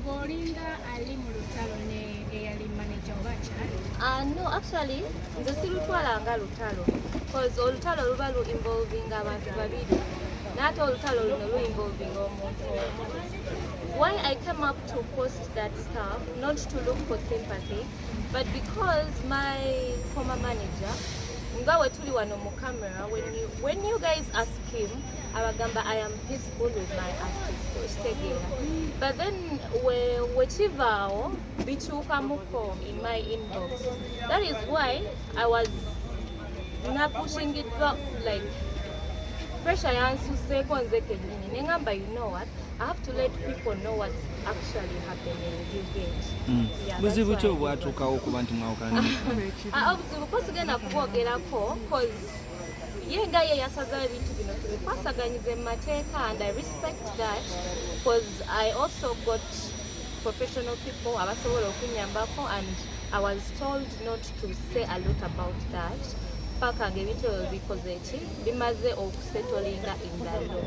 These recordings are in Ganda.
Gorinda ali mu lutalo ne eyali manager oba no, actually, nze sirutwalanga lutalo. Because olutalo luba involving abantu babiri. Not olutalo luno involving omuntu. Why I came up to post that stuff, not to look for sympathy, but because my former manager, ngawe tuli wano mu camera, when you guys ask him, abagamba I am peaceful with my artist, but then wechivao bichuka muko in my inbox. That is why I was not pushing it back, like pressure yansuse konze kenyini nengamba, you know what, I have to let people know what's actually happening. You get buzibu kyo bwatukawo ku bantu mwawukana obuzibu kosigenda kubwogerako cause yenga ye yasaza ebintu bino tubikwasaganyize mu mateeka, and I respect that because I also got professional people abasobola okunyambako, and I was told not to say a lot about that paka ng'ebintu bikoze ki bimaze okusettlinga in the law.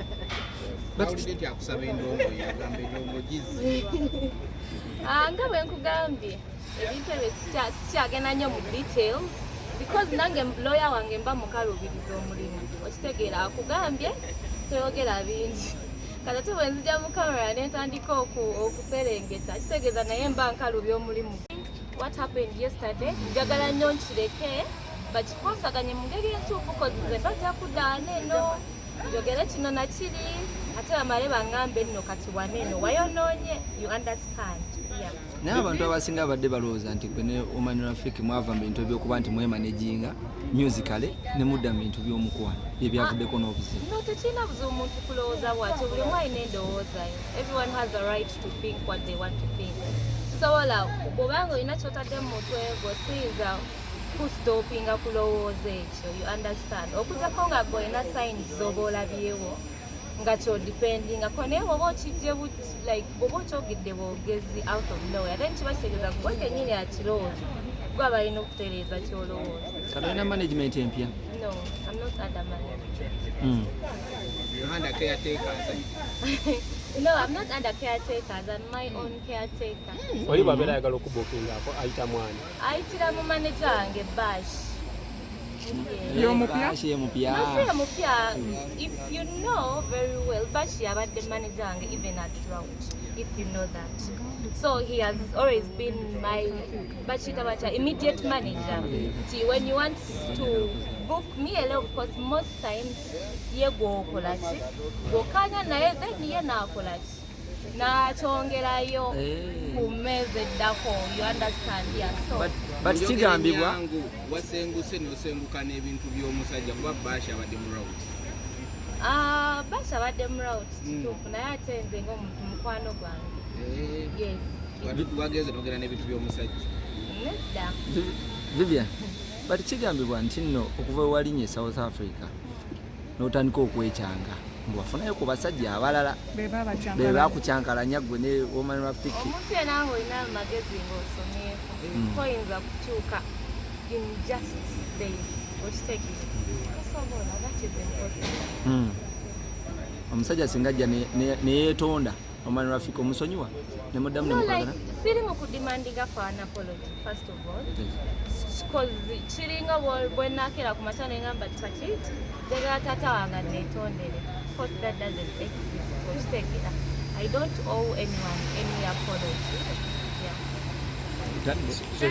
Nga bwe nkugambye ebintu ebyo sikyagenda nnyo mu details because nange lawyer wange mba mukalubiriza omulimu, okitegeera akugambye toyogera bingi. Kati te bwe nzija mu kamera netandika okuserengeta kitegeeza naye mba nkalubya omulimu. What happened yesterday njagala nnyo nkireke but kwasaganye mu ngeri entuufu kozi nze tojja kuddaana eno njogere kino nakiri ate bamale baŋŋambe nno kati waneeno wayonoonye, you understand. naye abantu abasinga badde balowooza nti gwe ne Omanrafik mwava mu bintu ebyokuba nti mwemanaginga musically ne mudda mu bintu by'omukwano ebyavuddeko n'obuzibu. No, tekirina buzibu muntu kulowooza bw'atyo, buli omu alina endowooza yo. Everyone has a right to think what they want to think. Sobola bw'obanga olina ky'otadde mu mutwe gwe kustopinga kulowooza ekyo, you understand. Okujjako nga gwe olina signs z'oba olabyewo nga kyodependinga ko naye bw'oba okijje like bw'oba okyogedde bwogezi out of nowhere then kiba kitegeeza gwe kennyini akirowooza gwe aba alina okutereeza ky'olowooza. Kati olina management empya? No, I'm not under management. You're under caretakers? No, I'm not under caretakers. I'm my own caretaker. Oli babera yagala okubukinga ako ayita mwani. Ayitira mu manager wange Bash. Yomupya? Mupya. If you know very well, Bash yabadde manager wange even at Route, if you know that. So he has always been my immediate manager. See, when you want to book me alone, because most times ye go kolachi, go kanya naye then ye na kolachi. Na chongerayo kumeze dako, you understand? Yeah. So but kigambibwa wasenguse nosenguka n'ebintu by'omusajja kuba Basha abadde mu Route. Basha abadde mu Route kituufu naye ate nze ng'omuntu mukwano gwange. Yes. Wageze n'ogera n'ebintu by'omusajja. Nedda. Vivian, but kigambibwa nti nno okuva walinye South Africa n'otandika okwekyanga wafunayo ku basajja abalala be bakucyankalanya gwe ne Omanrafik. Omuntu yenna olina amagezi ng'osomyeko toyinza kukyuka in just days okitegeera tosobola, that is impossible. Omusajja singa ajja ne yeetonda Omanrafik omusonyiwa ne muddamu ne mukwagala? Siri mu kudimandinga for an apology first of all because kiringa bwe naakera ku makya nengamba kati njagala taata wange neetondere. That doesn't exist. I don't owe anyone any apology. Yeah. So